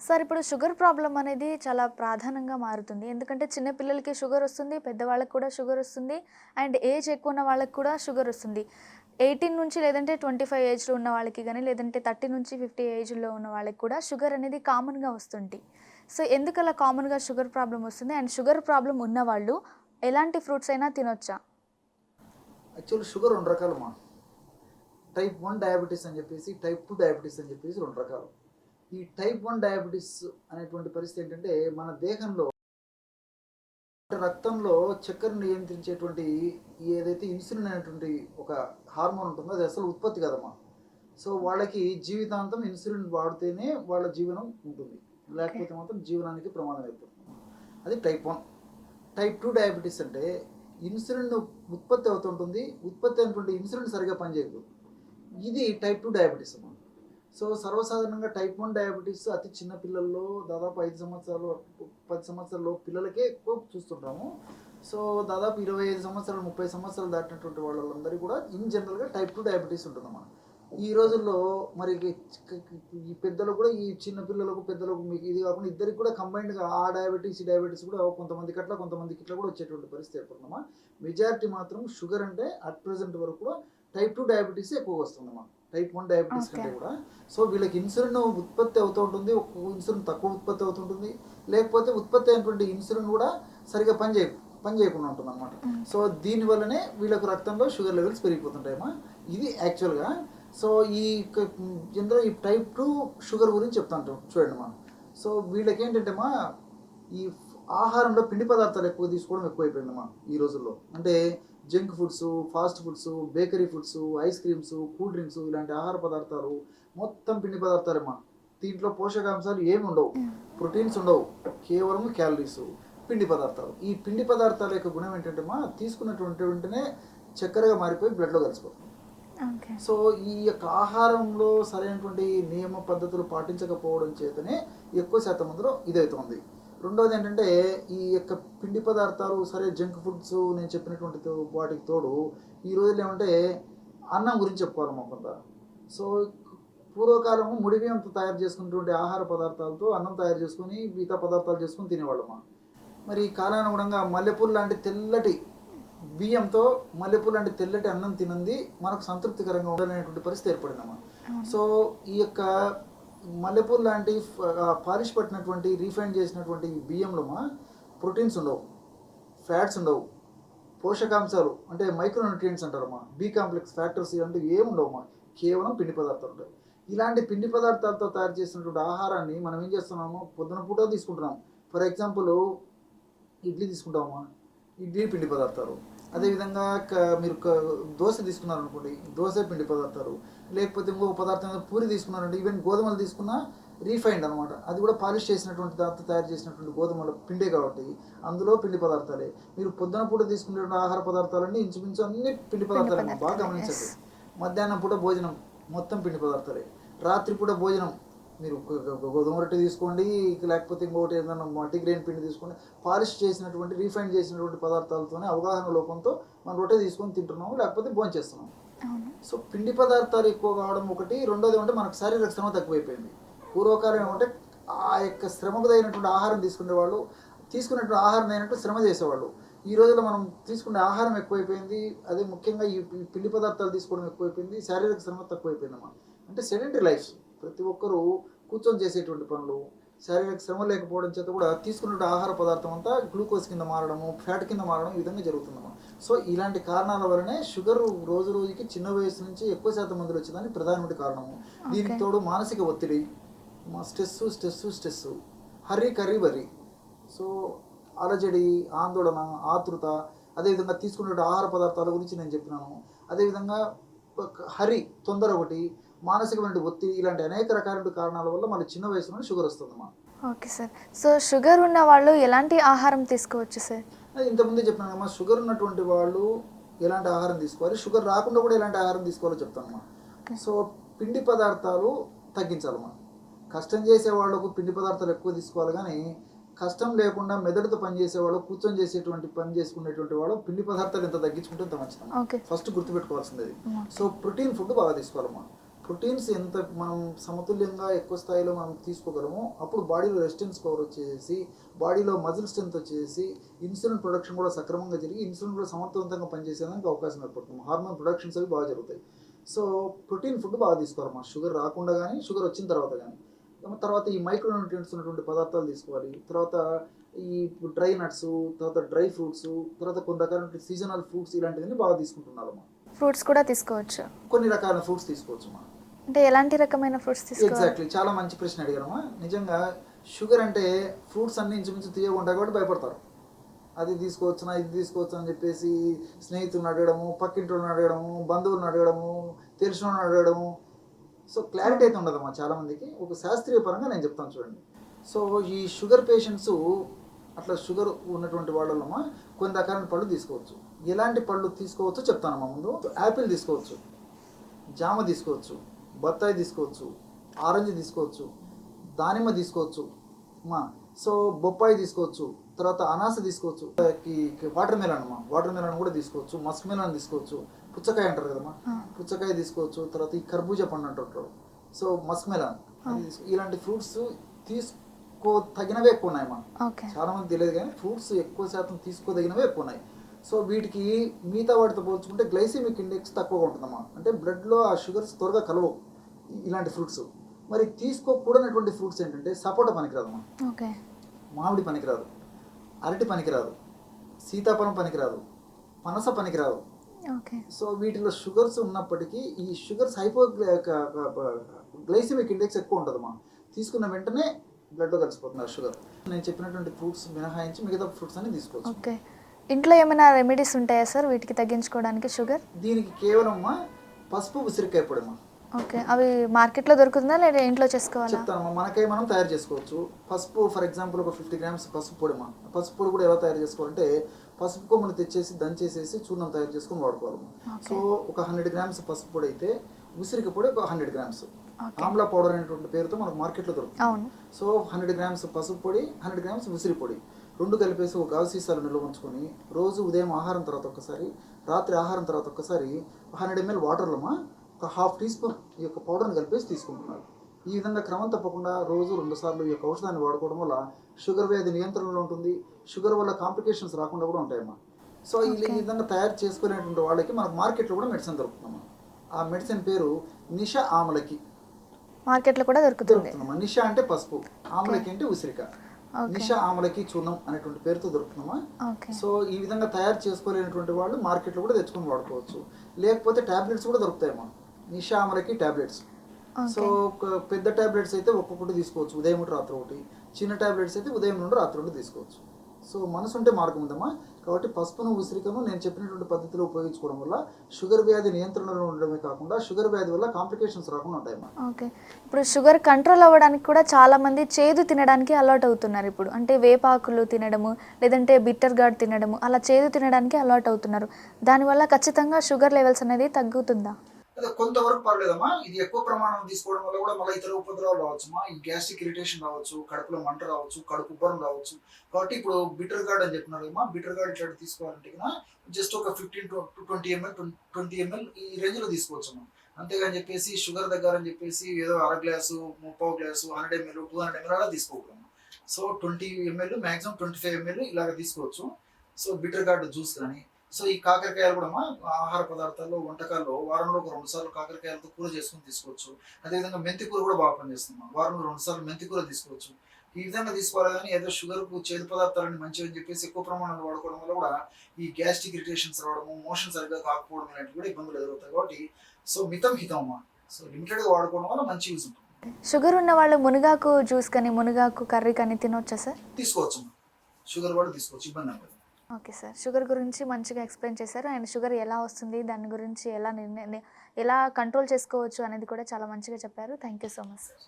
Sir ఇప్పుడు sugar problem అనేది చాలా ప్రాధాన్యంగా మారుతుంది. ఎందుకంటే చిన్న పిల్లలకి షుగర్ వస్తుంది, పెద్దవాళ్ళకి కూడా షుగర్ వస్తుంది. అండ్ ఏజ్ ఎక్కువ ఉన్న వాళ్ళకి కూడా షుగర్ వస్తుంది. 18 నుంచి లేదంటే 25 ఏజ్‌లో ఉన్న వాళ్ళకి గాని, లేదంటే 30 నుంచి 50 ఏజ్‌లో ఉన్న వాళ్ళకి కూడా షుగర్ అనేది కామన్‌గా వస్తుంది. సో, ఎందుకలా కామన్‌గా షుగర్ ప్రాబ్లమ్ వస్తుంది? అండ్ షుగర్ ప్రాబ్లమ్ ఉన్నవాళ్ళు ఎలాంటి ఫ్రూట్స్ అయినా తినొచ్చా? యాక్చువల్లీ షుగర్ 2 రకాలమ్మా. టైప్ 1 డయాబెటిస్ అని చెప్పేసి, టైప్ 2 డయాబెటిస్ అని చెప్పేసి 2 రకాలు. ఈ టైప్ 1 డయాబెటిస్ అనేటువంటి పరిస్థితి ఏంటంటే, మన దేహంలో రక్తంలో చక్కెరను నియంత్రించేటువంటి ఏదైతే ఇన్సులిన్ అనేటువంటి ఒక హార్మోన్ ఉంటుందో అది అసలు ఉత్పత్తి కాదమ్మా. సో వాళ్ళకి జీవితాంతం ఇన్సులిన్ వాడితేనే వాళ్ళ జీవనం ఉంటుంది. ఓకే. లేకపోతే మాత్రం జీవనానికి ప్రమాదం అయిపోతుంది. అది టైప్ 1. టైప్ 2 డయాబెటీస్ అంటే ఇన్సులిన్ ఉత్పత్తి అవుతుంటుంది. ఉత్పత్తి అయినటువంటి ఇన్సులిన్ సరిగ్గా పనిచేయదు. ఇది టైప్ 2 డయాబెటీస్ అన్నమాట. సో సర్వసాధారణంగా టైప్ 1 డయాబెటీస్ అతి చిన్న పిల్లల్లో దాదాపు 5 సంవత్సరాలు 10 సంవత్సరాల పిల్లలకే ఎక్కువ చూస్తుంటాము. సో దాదాపు 25 సంవత్సరాలు 30 సంవత్సరాలు దాటినటువంటి వాళ్ళందరికీ కూడా ఇన్ జనరల్గా టైప్ 2 డయాబెటీస్ ఉంటుందన్నమాట. ఈ రోజుల్లో మరి ఈ పెద్దలు కూడా ఈ చిన్న పిల్లలకు పెద్దలకు మీకు ఇది కాకుండా ఇద్దరికి కూడా కంబైన్డ్గా ఆ డయాబెటీస్ ఈ డయాబెటీస్ కూడా కొంతమందికి అట్లా కొంతమందికి ఇట్లా కూడా వచ్చేటువంటి పరిస్థితి ఏర్పడుతుందమ్మా. మెజారిటీ మాత్రం షుగర్ అంటే అట్ ప్రెసెంట్ వరకు కూడా టైప్ 2 డయాబెటీస్ ఎక్కువ వస్తుందమ్మా టైప్ 1 డయాబెటీస్ ఓకే. కంటే కూడా. సో వీళ్ళకి ఇన్సులిన్ ఉత్పత్తి అవుతూ ఉంటుంది, ఇన్సులిన్ తక్కువ ఉత్పత్తి అవుతుంటుంది, లేకపోతే ఉత్పత్తి అయినటువంటి ఇన్సులిన్ కూడా సరిగా పని చేయకుండా ఉంటుంది అనమాట. హ్మ్. సో దీనివల్లనే వీళ్ళకు రక్తంలో షుగర్ లెవెల్స్ పెరిగిపోతుంటాయమ్మా. ఇది యాక్చువల్గా. సో ఈ జనరల్ ఈ టైప్ 2 షుగర్ గురించి చెప్తాను చూడండి మా. సో వీళ్ళకి ఏంటంటే మా ఈ ఆహారంలో పిండి పదార్థాలు ఎక్కువ తీసుకోవడం ఎక్కువైపోయిందమ్మా ఈ రోజుల్లో. అంటే junk foods, fast foods, bakery foods, ice creams, cool drinks ఇలాంటి ఆహార పదార్థాలు మొత్తం పిండి పదార్థాలేమ్మా. దీంట్లో పోషకాంశాలు ఏమి ఉండవు, హ్మ్. ప్రోటీన్స్ ఉండవు, కేవలం క్యాలరీస్, పిండి పదార్థాలు. ఈ పిండి పదార్థాల యొక్క గుణం ఏంటంటే మా తీసుకున్నటువంటి వెంటనే చక్కెరగా మారిపోయి బ్లడ్లో కలిసిపోతుంది. ఓకే. సో ఈ యొక్క ఆహారంలో సరైనటువంటి నియమ పద్ధతులు పాటించకపోవడం చేతనే ఎక్కువ శాతం మందిలో ఇదవుతుంది. రెండోది ఏంటంటే ఈ యొక్క పిండి పదార్థాలు సరే జంక్ ఫుడ్స్ నేను చెప్పినటువంటి వాటికి తోడు ఈ రోజుల్లో ఏమంటే అన్నం గురించి చెప్పుకోవాలమ్మా కొంత. సో పూర్వకాలము ముడి బియ్యంతో తయారు చేసుకున్నటువంటి ఆహార పదార్థాలతో అన్నం తయారు చేసుకుని మిగతా పదార్థాలు చేసుకుని తినేవాళ్ళమ్మా. మరి కాలానుగుణంగా మల్లెపూలు లాంటి తెల్లటి బియ్యంతో మల్లెపూలు లాంటి తెల్లటి అన్నం తినంది మనకు సంతృప్తికరంగా ఉండాలనేటువంటి పరిస్థితి ఏర్పడిందమ్మా. అవును. సో ఈ యొక్క మల్లెపూలు లాంటి పాలిష్ పట్టినటువంటి రీఫైండ్ చేసినటువంటి బియ్యంలో ప్రోటీన్స్ ఉండవు, ఫ్యాట్స్ ఉండవు, పోషకాంశాలు అంటే మైక్రోన్యూట్రియంట్స్ అంటారమ్మా, బి కాంప్లెక్స్ ఫ్యాక్టర్స్ ఇలాంటివి ఏమి ఉండవమ్మా. కేవలం పిండి పదార్థాలు ఉంటాయి. ఇలాంటి పిండి పదార్థాలతో తయారు చేసినటువంటి ఆహారాన్ని మనం ఏం చేస్తున్నాము, పొద్దున పూట తీసుకుంటున్నాం. ఫర్ ఎగ్జాంపుల్ ఇడ్లీ తీసుకుంటామమ్మా, ఇడ్లీ పిండి పదార్థాలు. అదేవిధంగా మీరు దోశ తీసుకున్నారనుకోండి, దోశ పిండి పదార్థాలు. లేకపోతే ఇంకొక పదార్థం పూరి తీసుకున్నారంటే ఈవెన్ గోధుమలు తీసుకున్నా రీఫైండ్ అనమాట, అది కూడా పాలిష్ చేసినటువంటి దాంతో తయారు చేసినటువంటి గోధుమల పిండే కాబట్టి అందులో పిండి పదార్థాలే. మీరు పొద్దున పూట తీసుకునే ఆహార పదార్థాలన్నీ ఇంచుమించు అన్ని పిండి పదార్థాలే. బాగా గమనించండి. మధ్యాహ్నం పూట భోజనం మొత్తం పిండి పదార్థాలే. రాత్రి పూట భోజనం మీరు గోధుమ రొట్టె తీసుకోండి, లేకపోతే ఇంకొకటి ఏదైనా మల్టీగ్రెయిన్ పిండి తీసుకోండి. పాలిష్ చేసినటువంటి రీఫైండ్ చేసినటువంటి పదార్థాలతోనే అవగాహన లోపంతో మనం రొట్టె తీసుకొని తింటున్నాము, లేకపోతే భోజనం చేస్తున్నాము. అవును. సో పిండి పదార్థాలు ఎక్కువ కావడం ఒకటి. రెండోది ఏమంటే మనకు శారీరక శ్రమ తక్కువైపోయింది. పూర్వకాలం ఏమంటే ఆ యొక్క శ్రమకు తగినటువంటి ఆహారం తీసుకునేవాళ్ళు, తీసుకున్నటువంటి ఆహారం అయినట్టు శ్రమ చేసేవాళ్ళు. ఈ రోజుల్లో మనం తీసుకునే ఆహారం ఎక్కువైపోయింది, అదే ముఖ్యంగా ఈ పిండి పదార్థాలు తీసుకోవడం ఎక్కువైపోయింది, శారీరక శ్రమ తక్కువైపోయిందమ్మా. అంటే సెడెంటరీ లైఫ్, ప్రతి ఒక్కరూ కూర్చొని చేసేటువంటి పనులు, శారీరక శ్రమ లేకపోవడం చేత కూడా తీసుకున్న ఆహార పదార్థం అంతా గ్లూకోజ్ కింద మారడము, ఫ్యాట్ కింద మారడం ఈ విధంగా జరుగుతుందమ్మా. సో ఇలాంటి కారణాల వల్లనే షుగర్ రోజు రోజుకి చిన్న వయసు నుంచి ఎక్కువ శాతం మందిలో వచ్చేదానికి ప్రధానమైన కారణము. దీనికి ఓకే. తోడు మానసిక ఒత్తిడి, స్ట్రెస్, హర్రీ కర్రీ బర్రీ. సో అలజడి, ఆందోళన, ఆతృత, అదేవిధంగా తీసుకునే ఆహార పదార్థాల గురించి నేను చెప్పినాను. అదేవిధంగా తొందర ఒకటి, మానసికమైన ఒత్తిడి, ఇలాంటి అనేక రకాల కారణాల వల్ల మన చిన్న వయసులోనే షుగర్ వస్తుందమ్మా. Okay sir. సో షుగర్ ఉన్న వాళ్ళు ఎలాంటి ఆహారం తీసుకోవచ్చు సార్? అది ఇంతకుముందే చెప్పినానమ్మా, షుగర్ ఉన్నటువంటి వాళ్ళు ఎలాంటి ఆహారం తీసుకోవాలి, షుగర్ రాకుండా కూడా ఎలాంటి ఆహారం తీసుకోవాలో చెప్తానమ్మా. ఓకే. సో పిండి పదార్థాలు తగ్గించాలమ్మా. కష్టం చేసే వాళ్ళకు పిండి పదార్థాలు ఎక్కువ తీసుకోవాలి, కానీ కష్టం లేకుండా మెదడుతో పనిచేసేవాళ్ళు, కూర్చొని చేసేటువంటి పని చేసుకునేటువంటి వాళ్ళు పిండి పదార్థాలు ఎంత తగ్గించుకుంటే అంత మంచిదమ్మా. ఓకే. ఫస్ట్ గుర్తుపెట్టుకోవాల్సింది. ఓకే. సో ప్రోటీన్ ఫుడ్ బాగా తీసుకోవాలమ్మా. ప్రోటీన్స్ ఎంత మనం సమతుల్యంగా ఎక్కువ స్థాయిలో మనం తీసుకోగలమో అప్పుడు బాడీలో రెసిస్టెన్స్ పవర్ వచ్చేసి బాడీలో మజిల్ స్ట్రెంత్ వచ్చేసి ఇన్సులిన్ ప్రొడక్షన్ కూడా సక్రమంగా జరిగి ఇన్సులిన్ కూడా సమర్థవంతంగా పనిచేసేదానికి అవకాశం ఏర్పడుతుంది. హార్మోన్ ప్రొడక్షన్స్ అవి బాగా జరుగుతాయి. సో ప్రోటీన్ ఫుడ్ బాగా తీసుకోవాలమ్మా, షుగర్ రాకుండా కానీ షుగర్ వచ్చిన తర్వాత కానీ. తర్వాత ఈ మైక్రో న్యూట్రియంట్స్ ఉన్నటువంటి పదార్థాలు తీసుకోవాలి. తర్వాత ఈ డ్రై నట్స్, తర్వాత డ్రై ఫ్రూట్స్, తర్వాత కొన్ని రకాల సీజనల్ ఫ్రూట్స్ ఇలాంటివన్నీ బాగా తీసుకుంటున్నారమ్మా. ఫ్రూట్స్ కూడా తీసుకోవచ్చు, కొన్ని రకాల ఫ్రూట్స్ తీసుకోవచ్చమ్మా. అంటే ఎలాంటి రకమైన ఫ్రూట్స్ తీసుకోవాలి? ఎగ్జాక్ట్లీ, చాలా మంచి ప్రశ్న అడిగారమ్మా. నిజంగా షుగర్ అంటే ఫ్రూట్స్ అన్ని ఇంచుమించు తీయగా ఉంటాయి కాబట్టి భయపడతారు. అది తీసుకోవచ్చునా ఇది తీసుకోవచ్చు అని చెప్పేసి స్నేహితులను అడగడము, పక్కింటిని అడగడము, బంధువులను అడగడము, తెలిసిన వాళ్ళని అడగడము. సో క్లారిటీ అయితే ఉండదమ్మా చాలామందికి. ఒక శాస్త్రీయ పరంగా నేను చెప్తాను చూడండి. సో ఈ షుగర్ పేషెంట్స్ అట్లా షుగర్ ఉన్నటువంటి వాళ్ళమ్మా కొన్ని రకాల పళ్ళు తీసుకోవచ్చు. ఎలాంటి పళ్ళు తీసుకోవచ్చో చెప్తానమ్మా. ముందు యాపిల్ తీసుకోవచ్చు, జామ తీసుకోవచ్చు, బత్తాయి తీసుకోవచ్చు, ఆరెంజ్ తీసుకోవచ్చు, దానిమ్మ తీసుకోవచ్చు అమ్మా. సో బొప్పాయి తీసుకోవచ్చు, తర్వాత అనాస తీసుకోవచ్చు, వాటర్ మెలన్ అమ్మా, వాటర్ మెలన్ కూడా తీసుకోవచ్చు, మస్క్ మెలన్ తీసుకోవచ్చు, పుచ్చకాయ అంటారు కదమ్మా, పుచ్చకాయ తీసుకోవచ్చు. తర్వాత ఈ కర్బూజా పండు అంటారు, సో మస్క్ మెలన్. ఇలాంటి ఫ్రూట్స్ తగినవే ఎక్కువ ఉన్నాయమ్మా. చాలా మంది తెలియదు కానీ ఫ్రూట్స్ ఎక్కువ శాతం తీసుకోదగినవే ఎక్కువ ఉన్నాయి. సో వీటికి మిగతా వాటితో పోల్చుకుంటే గ్లైసెమిక్ ఇండెక్స్ తక్కువగా ఉంటుందమ్మా. అంటే బ్లడ్లో ఆ షుగర్స్ త్వరగా కలవవు ఇలాంటి ఫ్రూట్స్. మరి తీసుకోకూడనటువంటి ఫ్రూట్స్ ఏంటంటే సపోటా పనికిరాదమ్మా, మామిడి పనికిరాదు, అరటి పనికిరాదు, సీతాఫలం పనికిరాదు, పనస పనికిరాదు. సో వీటిలో షుగర్స్ ఉన్నప్పటికీ ఈ షుగర్స్ గ్లైసెమిక్ ఇండెక్స్ ఎక్కువ ఉంటుందమ్మా. తీసుకున్న వెంటనే బ్లడ్లో కలిసిపోతుంది ఆ షుగర్. నేను చెప్పినటువంటి ఫ్రూట్స్ మినహాయించి మిగతా ఫ్రూట్స్ అన్ని తీసుకోవచ్చు. ఇంట్లో ఏమైనా రెమెడీస్ ఉంటాయా సార్ వీటికి తగ్గించుకోవడానికి షుగర్? దీనికి కేవలం పసుపు, ఉసిరికాయ పొడమ్మా. అవి మార్కెట్లో దొరుకుతుందా లేదా ఇంట్లో చేసుకోవాలి? చెప్తానమ్మా, మనకే మనం తయారు చేసుకోవచ్చు. పసుపు ఫర్ ఎగ్జాంపుల్ ఒక 50 grams పసుపు పొడిమా. పసుపు పొడి కూడా ఎలా తయారు చేసుకోవాలంటే పసుపు కొమ్మను తెచ్చేసి దంచేసేసి చూర్ణం తయారు చేసుకొని వాడుకోవాలి. సో ఒక 100 grams పసుపు పొడి అయితే ఉసిరిక పొడి ఒక 100 grams. ఆమ్లా పౌడర్ అనేటువంటి పేరుతో మనకు మార్కెట్లో దొరుకుతుంది. సో 100 grams పసుపు పొడి, 100 grams ఉసిరి పొడి రెండు కలిపేసి ఒక గాజు సీసాలు నిల్వ ఉంచుకొని రోజు ఉదయం ఆహారం తర్వాత ఒక్కసారి, రాత్రి ఆహారం తర్వాత ఒక్కసారి 100 ml వాటర్లోమా ఒక 1/2 teaspoon ఈ యొక్క పౌడర్ని కలిపేసి తీసుకుంటున్నారు. ఈ విధంగా క్రమం తప్పకుండా రోజు 2 సార్లు ఈ యొక్క ఔషధాన్ని వాడుకోవడం వల్ల షుగర్ వ్యాధి నియంత్రణలో ఉంటుంది. షుగర్ వల్ల కాంప్లికేషన్స్ రాకుండా కూడా ఉంటాయమ్మా. సో ఈ విధంగా తయారు చేసుకునేటువంటి వాళ్ళకి మనకు మార్కెట్లో కూడా మెడిసిన్ దొరుకుతుందమ్మా. ఆ మెడిసిన్ పేరు నిష ఆమలకి. మార్కెట్లో కూడా దొరుకుతుందమ్మా. నిష అంటే పసుపు, ఆమలకి అంటే ఉసిరిక. నిష ఆమలకి చూర్ణం అనేటువంటి పేరుతో దొరుకుతుందమ్మా. సో ఈ విధంగా తయారు చేసుకోలేనటువంటి వాళ్ళు మార్కెట్లో కూడా తెచ్చుకొని వాడుకోవచ్చు. లేకపోతే టాబ్లెట్స్ కూడా దొరుకుతాయమ్మా, నిషా ఆమలకి టాబ్లెట్స్. సో పెద్ద టాబ్లెట్స్ అయితే ఒక్కొక్కటి తీసుకోవచ్చు, ఉదయం ఒకటి రాత్రి ఒకటి. చిన్న టాబ్లెట్స్ అయితే ఉదయం నుండి రాత్రి నుండి తీసుకోవచ్చు. సో మనసు ఉంటే మార్గం ఉందమ్మా. కాబట్టి పసుపును, ఉసిరికను నేను చెప్పినటువంటి పద్ధతిలో ఉపయోగించుకోవడం వల్ల షుగర్ వ్యాధి నియంత్రణలో ఉండడమే కాకుండా షుగర్ వ్యాధి వల్ల కాంప్లికేషన్స్ రాకుండా ఉంటాయమ్మా. ఇప్పుడు షుగర్ కంట్రోల్ అవ్వడానికి కూడా చాలా మంది చేదు తినడానికి అలవాటు అవుతున్నారు. ఇప్పుడు అంటే వేపాకులు తినడము, లేదంటే బిట్టర్ గార్డ్ తినడము, అలా చేదు తినడానికి అలవాటు అవుతున్నారు. దానివల్ల ఖచ్చితంగా షుగర్ లెవెల్స్ అనేది తగ్గుతుందా? కొంతవరకు పర్లేదమ్మా. ఇది ఎక్కువ ప్రమాణం తీసుకోవడం వల్ల కూడా మళ్ళీ ఇతర ఉపద్రవాలు రావచ్చుమా. ఈ గ్యాస్ట్రిక్ ఇరిటేషన్ రావచ్చు, కడుపులో మంట రావచ్చు, కడుపు ఉబ్బరం రావచ్చు. కాబట్టి ఇప్పుడు బిటర్ గార్డ్ అని చెప్పినారు అమ్మా. బిటర్ గార్డ్ ఇట్లా తీసుకోవాలంటే జస్ట్ ఒక 15 to 20 ml 20 ml ఈ రేంజ్లో తీసుకోవచ్చు అమ్మా. అంతేగాని చెప్పేసి షుగర్ దగ్గర అని చెప్పేసి ఏదో 1/2 గ్లాసు, 3/4 గ్లాసు, 100 ml 200 ml అలా తీసుకోకూడదు. సో 20 ml మ్యాక్సిమం 25 ml ఇలాగ తీసుకోవచ్చు. సో బిటర్ గార్డ్ జ్యూస్ కానీ. సో ఈ కాకరకాయలు కూడా ఆహార పదార్థాల్లో, వంటకాల్లో వారంలో ఒక 2 సార్లు కాకరకాయలతో కూర చేసుకుని తీసుకోవచ్చు. అదేవిధంగా మెంతి కూర కూడా బాగా పనిచేస్తుంది. వారంలో 2 సార్లు మెంతి కూర తీసుకోవచ్చు. ఈ విధంగా తీసుకోవాలి కానీ ఏదో షుగర్కు చేదు పదార్థాలని మంచివి అని చెప్పేసి ఎక్కువ ప్రమాణంలో వాడుకోవడం వల్ల కూడా ఈ గ్యాస్ట్రిక్ ఇరిటేషన్స్ రావడము, మోషన్ సరిగ్గా కాకపోవడం ఇలాంటివి కూడా ఇబ్బందులు ఎదురవుతాయి. కాబట్టి సో మితం హితం అమ్మా. సో లిమిటెడ్గా వాడుకోవడం వల్ల మంచి యూజ్ ఉంటుంది. షుగర్ ఉన్న వాళ్ళు మునగాకు జ్యూస్ కానీ, మునగాకు కర్రీ కానీ తినవచ్చా సార్? తీసుకోవచ్చు, షుగర్ వాళ్ళు తీసుకోవచ్చు, ఇబ్బంది లేదు. ఓకే సార్, షుగర్ గురించి మంచిగా ఎక్స్ప్లెయిన్ చేశారు. అండ్ షుగర్ ఎలా వస్తుంది, దాని గురించి ఎలా కంట్రోల్ చేసుకోవచ్చు అనేది కూడా చాలా మంచిగా చెప్పారు. Thank you so much sir.